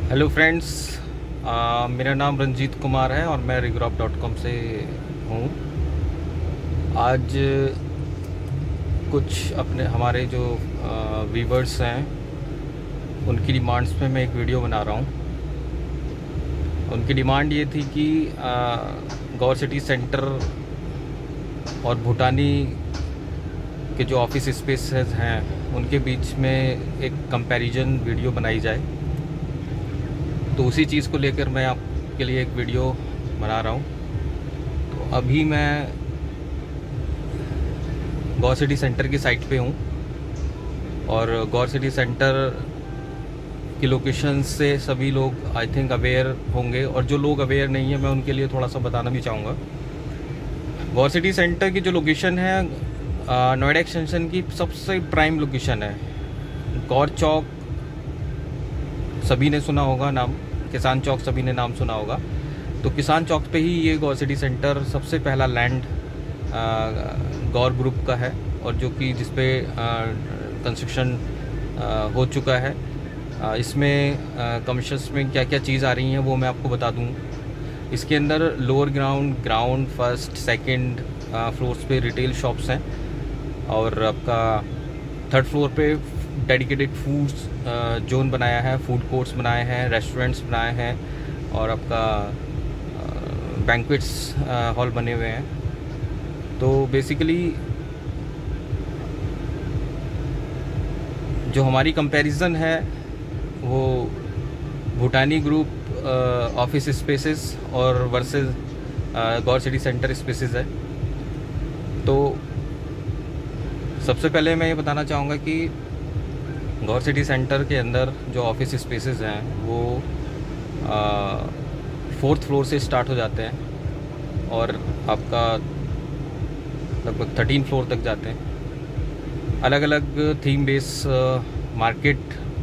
Hello friends, मेरा नाम रंजीत कुमार है और मैं riggrop.com से हूँ। आज कुछ अपने हमारे जो व्यूवर्स हैं उनकी डिमांड्स पे मैं एक वीडियो बना रहा हूँ। उनकी डिमांड ये थी कि गौर सिटी सेंटर और भूटानी के जो ऑफिस स्पेसेस हैं उनके बीच में एक कंपैरिजन वीडियो बनाई जाए। तो उसी चीज़ को लेकर मैं आपके लिए एक वीडियो बना रहा हूँ। तो अभी मैं गौर सिटी सेंटर की साइट पे हूँ और गौर सिटी सेंटर की लोकेशन से सभी लोग आई थिंक अवेयर होंगे, और जो लोग अवेयर नहीं है मैं उनके लिए थोड़ा सा बताना भी चाहूँगा। गौर सिटी सेंटर की जो लोकेशन है नोएडा एक्सटेंशन की सबसे प्राइम लोकेशन है। गौर चौक सभी ने सुना होगा नाम, किसान चौक सभी ने नाम सुना होगा। तो किसान चौक पे ही ये गौर सिटी सेंटर सबसे पहला लैंड गौर ग्रुप का है, और जो कि जिसपे कंस्ट्रक्शन हो चुका है। इसमें कमर्शियल्स में क्या क्या चीज़ आ रही हैं वो मैं आपको बता दूं। इसके अंदर lower ground, ground, first, second floors पे रिटेल शॉप्स हैं, और आपका थर्ड फ्लोर पे डेडिकेटेड फूड्स जोन बनाया है, फूड कोर्ट्स बनाए हैं, रेस्टोरेंट्स बनाए हैं, और आपका बैंक्वेट्स हॉल बने हुए हैं। तो बेसिकली जो हमारी कंपैरिजन है वो भूटानी ग्रुप ऑफिस स्पेसेस और वर्सेस गौर सिटी सेंटर स्पेसेस है। तो सबसे पहले मैं ये बताना चाहूँगा कि गौर सिटी सेंटर के अंदर जो ऑफिस स्पेसेस हैं वो 4th फ्लोर से स्टार्ट हो जाते हैं और आपका लगभग 13 फ्लोर तक जाते हैं। अलग अलग थीम बेस मार्केट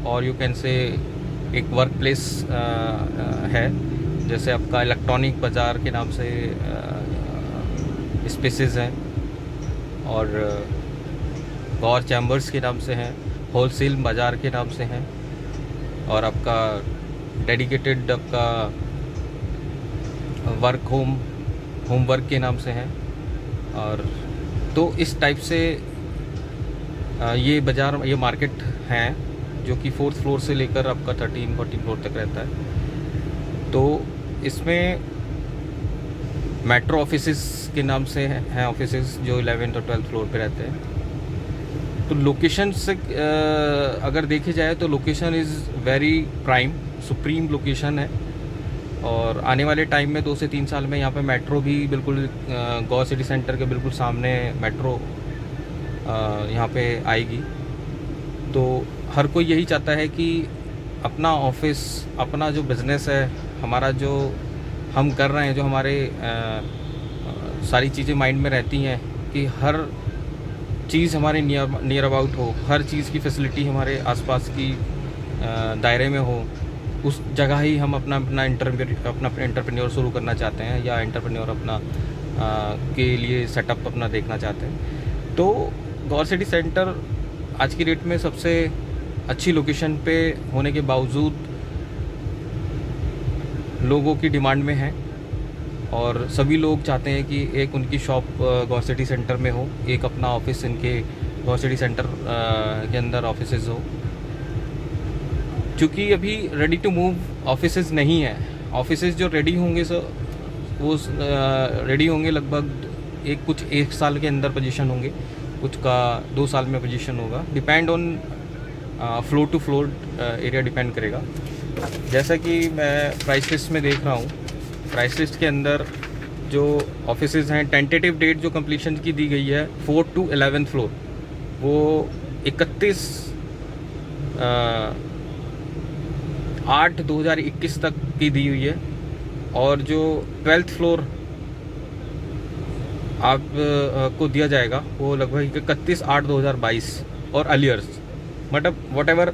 और यू कैन से एक वर्क प्लेस है, जैसे आपका इलेक्ट्रॉनिक बाज़ार के नाम से स्पेसेस हैं, और गौर चैम्बर्स के नाम से हैं, होलसेल बाज़ार के नाम से हैं, और आपका डेडिकेटेड आपका वर्क होम वर्क के नाम से हैं। और तो इस टाइप से ये बाज़ार, ये मार्केट हैं जो कि 4th फ्लोर से लेकर आपका 13-14 फ्लोर तक रहता है। तो इसमें मेट्रो ऑफिसेस के नाम से हैं ऑफिसेस जो 11th और 12th फ्लोर पे रहते हैं। तो लोकेशन से अगर देखे जाए तो location is very prime, supreme location है, और आने वाले टाइम में 2 से 3 साल में यहाँ पे मेट्रो भी बिल्कुल गौर सिटी सेंटर के बिल्कुल सामने मेट्रो यहाँ पे आएगी। तो हर कोई यही चाहता है कि अपना ऑफिस, अपना जो बिज़नेस है, हमारा जो हम कर रहे हैं, जो हमारे सारी चीज़ें माइंड में रहती हैं कि हर चीज़ हमारे नियर अबाउट हो, हर चीज़ की फैसिलिटी हमारे आसपास की दायरे में हो, उस जगह ही हम अपना एंटरप्रेन्योर शुरू करना चाहते हैं, या एंटरप्रेन्योर अपना के लिए सेटअप अपना देखना चाहते हैं। तो गौर सिटी सेंटर आज की डेट में सबसे अच्छी लोकेशन पे होने के बावजूद लोगों की डिमांड में है, और सभी लोग चाहते हैं कि एक उनकी शॉप गौर सिटी सेंटर में हो, एक अपना ऑफिस इनके गौर सिटी सेंटर के अंदर ऑफिसेज हो। क्योंकि अभी रेडी टू मूव ऑफिसेज नहीं है। ऑफिसेज जो रेडी होंगे वो रेडी होंगे लगभग कुछ 1 साल के अंदर पोजीशन होंगे, कुछ का 2 साल में पोजीशन होगा, depend on floor to floor area depend करेगा। जैसा कि मैं प्राइस लिस्ट में देख रहा हूँ, प्राइस लिस्ट के अंदर जो ऑफिसेज हैं, टेंटेटिव डेट जो कंप्लीशन की दी गई है 4th to 11th फ्लोर, वो 31/8/2021 तक की दी हुई है, और जो 12th फ्लोर आप को दिया जाएगा वो लगभग 31/8/2022 और अर्लियर्स, मतलब वॉटेवर,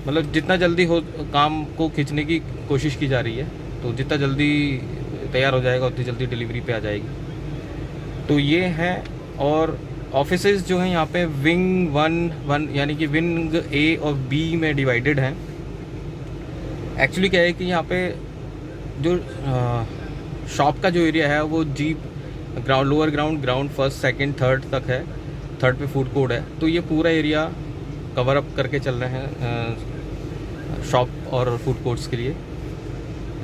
मतलब जितना जल्दी हो काम को खींचने की कोशिश की जा रही है। तो जितना जल्दी तैयार हो जाएगा उतनी जल्दी डिलीवरी पे आ जाएगी। तो ये हैं, और ऑफिसेज जो हैं यहाँ पे विंग 1 यानी कि विंग ए और बी में डिवाइडेड हैं। एक्चुअली क्या है कि यहाँ पे जो शॉप का जो एरिया है वो ground, lower ground, ground first second third तक है। थर्ड पे फूड कोर्ट है, तो ये पूरा एरिया कवर अप करके चल रहे हैं शॉप और फूड कोर्ट्स के लिए।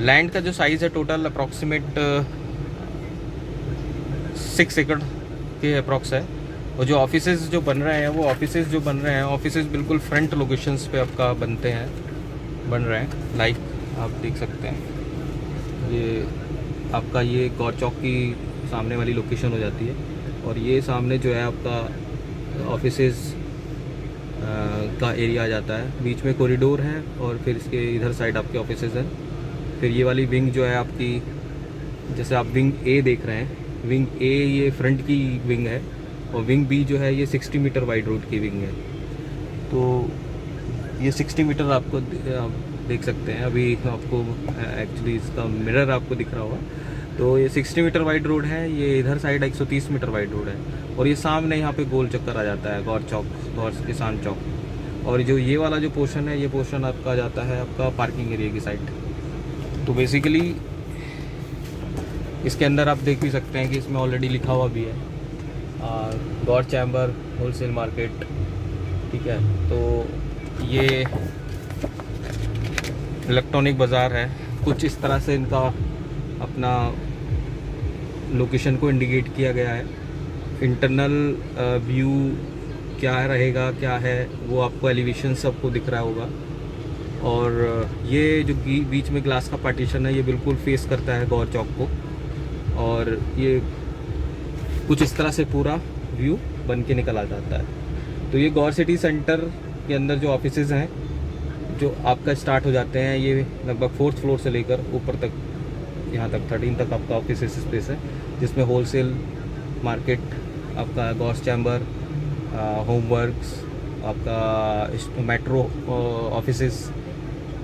लैंड का जो साइज़ है टोटल अप्रॉक्सीमेट 6 एकड़ के अप्रॉक्स है। और जो ऑफिसेज जो बन रहे हैं वो ऑफिसेज बिल्कुल फ्रंट लोकेशंस पे आपका बन रहे हैं। लाइक आप देख सकते हैं, ये आपका ये गौर चौक की सामने वाली लोकेशन हो जाती है, और ये सामने जो है आपका ऑफिसेज का एरिया आ जाता है। बीच में कॉरिडोर है और फिर इसके इधर साइड आपके ऑफिसेज हैं। फिर ये वाली विंग जो है आपकी, जैसे आप विंग ए देख रहे हैं, विंग ए ये फ्रंट की विंग है, और विंग बी जो है ये 60 मीटर वाइड रोड की विंग है। तो ये 60 मीटर आपको आप देख सकते हैं। अभी आपको एक्चुअली इसका मिरर आपको दिख रहा होगा। तो ये 60 मीटर वाइड रोड है, ये इधर साइड 130 मीटर वाइड रोड है, और ये सामने यहाँ पे गोल चक्कर आ जाता है, गौर किसान चौक। और जो ये वाला जो पोर्शन है, ये पोर्शन आपका आ जाता है आपका पार्किंग एरिया की साइड। तो बेसिकली इसके अंदर आप देख भी सकते हैं कि इसमें ऑलरेडी लिखा हुआ भी है गौर चैम्बर होलसेल मार्केट, ठीक है। तो ये इलेक्ट्रॉनिक बाज़ार है। कुछ इस तरह से इनका अपना लोकेशन को इंडिकेट किया गया है। इंटरनल व्यू क्या रहेगा, क्या है वो आपको एलिवेशन सबको दिख रहा होगा। और ये जो बीच में ग्लास का पार्टीशन है, ये बिल्कुल फेस करता है गौर चौक को, और ये कुछ इस तरह से पूरा व्यू बन के निकल आ जाता है। तो ये गौर सिटी सेंटर के अंदर जो ऑफिसेज हैं जो आपका स्टार्ट हो जाते हैं, ये लगभग 4th फ्लोर से लेकर ऊपर तक, यहाँ तक 13 तक आपका ऑफिस स्पेस है, जिसमें होलसेल मार्केट, आपका गौर चैम्बर, होमवर्क्स, आपका मेट्रो ऑफिसेस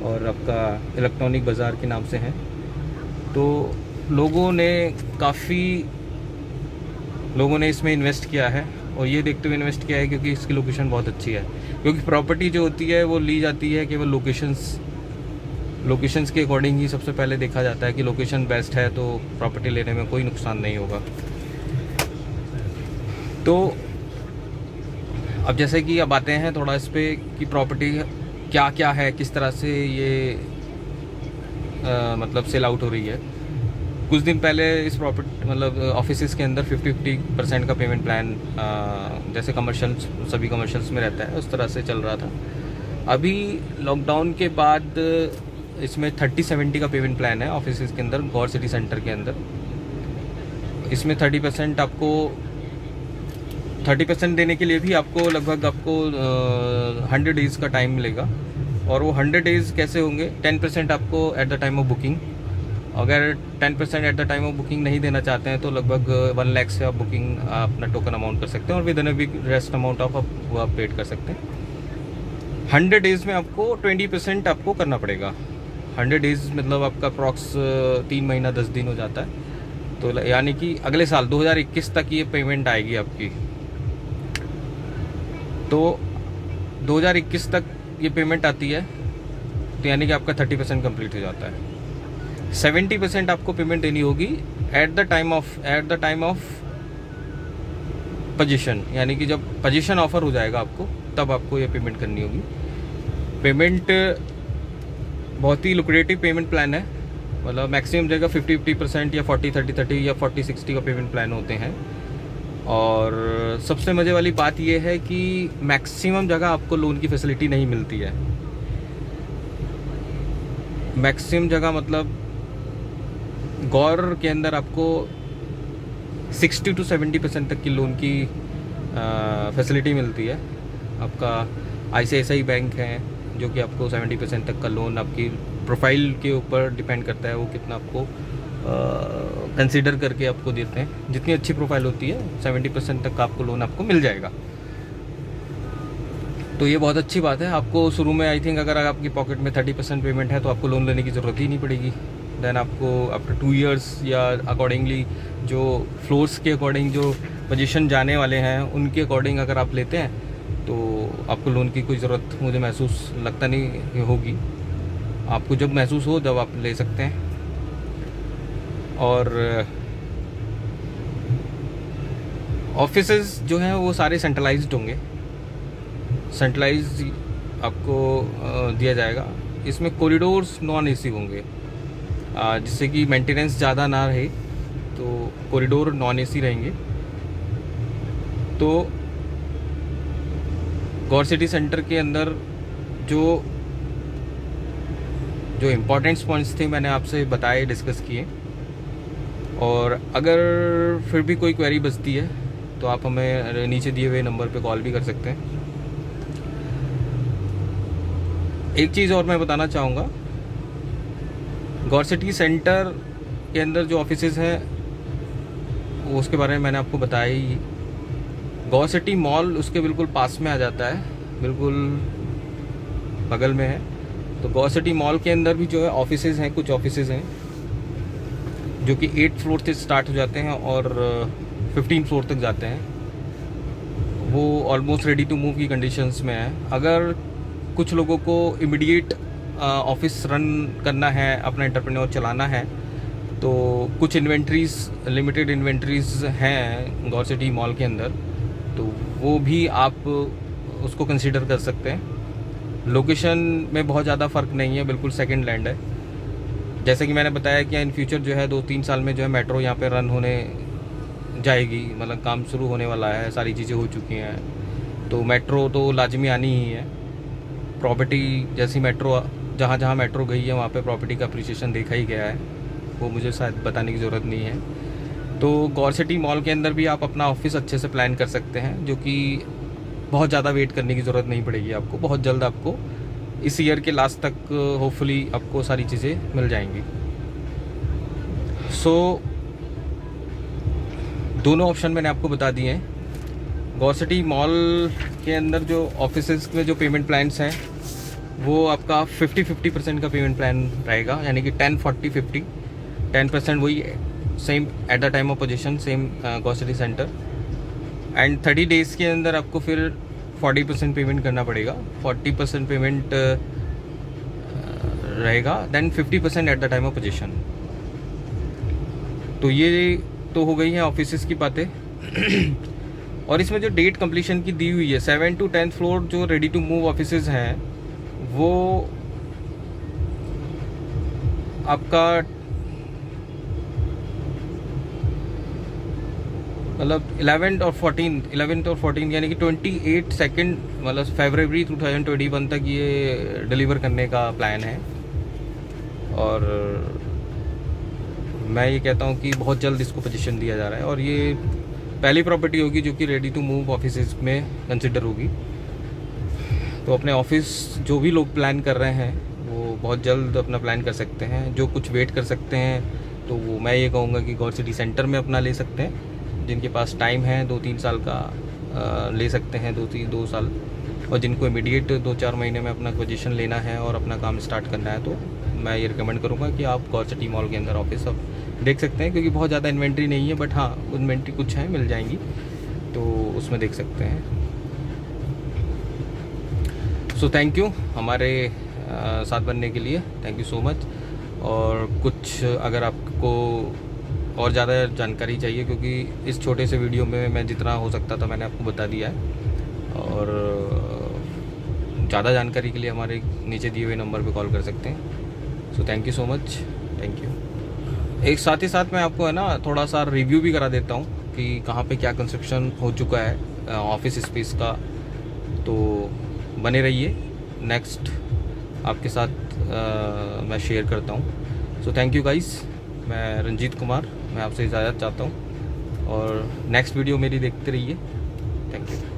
और आपका इलेक्ट्रॉनिक बाज़ार के नाम से हैं। तो लोगों ने इसमें इन्वेस्ट किया है, और ये देखते हुए इन्वेस्ट किया है क्योंकि इसकी लोकेशन बहुत अच्छी है। क्योंकि प्रॉपर्टी जो होती है वो ली जाती है केवल लोकेशंस के अकॉर्डिंग ही सबसे पहले देखा जाता है कि लोकेशन बेस्ट है तो प्रॉपर्टी लेने में कोई नुकसान नहीं होगा। तो अब जैसे कि अब आते हैं थोड़ा इस पे कि प्रॉपर्टी क्या क्या है, किस तरह से ये मतलब सेल आउट हो रही है। कुछ दिन पहले इस प्रॉपर्टी मतलब ऑफिसेस के अंदर 50-50% का पेमेंट प्लान जैसे सभी कमर्शियल्स में रहता है, उस तरह से चल रहा था। अभी लॉकडाउन के बाद इसमें 30-70 का पेमेंट प्लान है ऑफिसेस के अंदर, गौर सिटी सेंटर के अंदर। इसमें 30% आपको 30% देने के लिए भी आपको लगभग 100 डेज़ का टाइम मिलेगा। और वो 100 डेज़ कैसे होंगे, 10% आपको eight the time of booking. अगर 10% eight the time of booking नहीं देना चाहते हैं तो लगभग 1 लाख से आप बुकिंग अपना टोकन अमाउंट कर सकते हैं, और within a week rest amount of वो आप पेड कर सकते हैं। 100 डेज़ में आपको 20% आपको करना पड़ेगा। 100 डेज़ मतलब आपका अप्रॉक्स 3 महीना 10 दिन हो जाता है। तो यानी कि अगले साल 2021 तक ये पेमेंट आएगी आपकी। तो 2021 तक ये पेमेंट आती है, तो यानी कि आपका 30% कंप्लीट हो जाता है। 70% आपको पेमेंट देनी होगी eight the time of position, यानी कि जब पोजीशन ऑफर हो जाएगा आपको तब आपको ये पेमेंट करनी होगी। पेमेंट बहुत ही लुक्रेटिव पेमेंट प्लान है, मतलब मैक्सिमम जगह 50-50% या 40-30-30 या 40-60 का पेमेंट प्लान होते हैं। और सबसे मज़े वाली बात यह है कि मैक्सिमम जगह आपको लोन की फैसिलिटी नहीं मिलती है। मैक्सिमम जगह मतलब गौर के अंदर आपको 60 to 70% तक की लोन की फैसिलिटी मिलती है। आपका ICICI बैंक है जो कि आपको 70% तक का लोन, आपकी प्रोफाइल के ऊपर डिपेंड करता है वो कितना आपको कंसीडर करके आपको देते हैं। जितनी अच्छी प्रोफाइल होती है 70% तक का आपको लोन आपको मिल जाएगा। तो ये बहुत अच्छी बात है। आपको शुरू में आई थिंक अगर आपकी पॉकेट में 30% पेमेंट है तो आपको लोन लेने की ज़रूरत ही नहीं पड़ेगी। देन आपको आफ्टर 2 years या अकॉर्डिंगली जो फ्लोर्स के अकॉर्डिंग जो पोजीशन जाने वाले हैं उनके अकॉर्डिंग अगर आप लेते हैं तो आपको लोन की कोई ज़रूरत मुझे महसूस लगता नहीं होगी। आपको जब महसूस हो जब आप ले सकते हैं। और ऑफिसेज जो हैं वो सारे सेंट्रलाइज्ड होंगे, सेंट्रलाइज आपको दिया जाएगा। इसमें कॉरिडोर्स नॉन एसी होंगे, जिससे कि मेंटेनेंस ज़्यादा ना रहे, तो कॉरिडोर नॉन एसी रहेंगे। तो गौर सिटी सेंटर के अंदर जो जो इम्पोर्टेंट्स पॉइंट्स थे मैंने आपसे बताए, डिस्कस किए। और अगर फिर भी कोई क्वेरी बचती है तो आप हमें नीचे दिए हुए नंबर पे कॉल भी कर सकते हैं। एक चीज़ और मैं बताना चाहूँगा, गौर सिटी सेंटर के अंदर जो ऑफिसेज हैं वो उसके बारे में मैंने आपको बताया ही। गौर सिटी मॉल उसके बिल्कुल पास में आ जाता है, बिल्कुल बगल में है। तो गौर सिटी मॉल के अंदर भी जो है ऑफिसेज हैं, कुछ ऑफिसेज हैं जो कि 8th फ्लोर से स्टार्ट हो जाते हैं और 15 फ्लोर तक जाते हैं। वो ऑलमोस्ट रेडी टू मूव की कंडीशंस में है। अगर कुछ लोगों को इमीडिएट ऑफिस रन करना है, अपना एंटरप्रेन्योर चलाना है, तो कुछ इन्वेंट्रीज, लिमिटेड इन्वेंट्रीज हैं गौर सिटी मॉल के अंदर, तो वो भी आप उसको कंसीडर कर सकते हैं। लोकेशन में बहुत ज़्यादा फ़र्क नहीं है, बिल्कुल सेकंड लैंड है। जैसे कि मैंने बताया कि इन फ्यूचर जो है 2-3 साल में जो है मेट्रो यहाँ पे रन होने जाएगी, मतलब काम शुरू होने वाला है, सारी चीज़ें हो चुकी हैं। तो मेट्रो तो लाजमी आनी ही है। प्रॉपर्टी जैसी मेट्रो, जहाँ जहाँ मेट्रो गई है वहाँ पे प्रॉपर्टी का अप्रिसिएशन देखा ही गया है, वो मुझे शायद बताने की ज़रूरत नहीं है। तो गौर सिटी मॉल के अंदर भी आप अपना ऑफिस अच्छे से प्लान कर सकते हैं, जो कि बहुत ज़्यादा वेट करने की ज़रूरत नहीं पड़ेगी आपको। बहुत जल्द आपको इस ईयर के लास्ट तक होपफुली आपको सारी चीज़ें मिल जाएंगी। सो दोनों ऑप्शन मैंने आपको बता दिए हैं। गौर सिटी मॉल के अंदर जो ऑफिसेज में जो पेमेंट प्लान्स हैं वो आपका 50-50% का पेमेंट प्लान रहेगा, यानी कि 10-40-50। 10% वही same at the time of position, same Gaur city centre. And 30 days के अंदर आपको फिर 40% पेमेंट करना पड़ेगा। 40% पेमेंट रहेगा, then 50% at the time of possession. तो ये तो हो गई हैं ऑफिसेज की बातें। और इसमें जो डेट कंप्लीशन की दी हुई है, 7 to 10th फ्लोर जो रेडी टू मूव ऑफिसेज हैं वो आपका मतलब 11th और 14th यानी कि 28 सेकेंड, मतलब फरवरी 2021 तक ये डिलीवर करने का प्लान है। और मैं ये कहता हूँ कि बहुत जल्द इसको पोजीशन दिया जा रहा है, और ये पहली प्रॉपर्टी होगी जो कि रेडी टू मूव ऑफिसेज में कंसिडर होगी। तो अपने ऑफिस जो भी लोग प्लान कर रहे हैं वो बहुत जल्द अपना प्लान कर सकते हैं। जो कुछ वेट कर सकते हैं तो वो मैं ये कहूँगा कि गौर सिटी सेंटर में अपना ले सकते हैं। जिनके पास टाइम है 2-3 साल का ले सकते हैं, 2 साल। और जिनको इमीडिएट 2-4 महीने में अपना पोजीशन लेना है और अपना काम स्टार्ट करना है, तो मैं ये रिकमेंड करूँगा कि आप गौर सिटी मॉल के अंदर ऑफिस अब देख सकते हैं। क्योंकि बहुत ज़्यादा इन्वेंट्री नहीं है, बट हाँ इन्वेंट्री कुछ है, मिल जाएंगी, तो उसमें देख सकते हैं। सो थैंक यू हमारे साथ बनने के लिए, थैंक यू सो मच। और कुछ अगर आपको और ज़्यादा जानकारी चाहिए, क्योंकि इस छोटे से वीडियो में मैं जितना हो सकता था मैंने आपको बता दिया है। और ज़्यादा जानकारी के लिए हमारे नीचे दिए हुए नंबर पे कॉल कर सकते हैं। So thank you so much, thank you. एक साथ ही साथ मैं आपको है ना थोड़ा सा रिव्यू भी करा देता हूँ कि कहाँ पे क्या कंस्ट्रक्शन हो चुका है ऑफिस स्पेस का। तो बने रहिए, नेक्स्ट आपके साथ मैं शेयर करता हूँ। सो थैंक यू गाइस, मैं रंजीत कुमार, मैं आपसे इजाज़त चाहता हूँ, और नेक्स्ट वीडियो मेरी देखते रहिए। Thank you.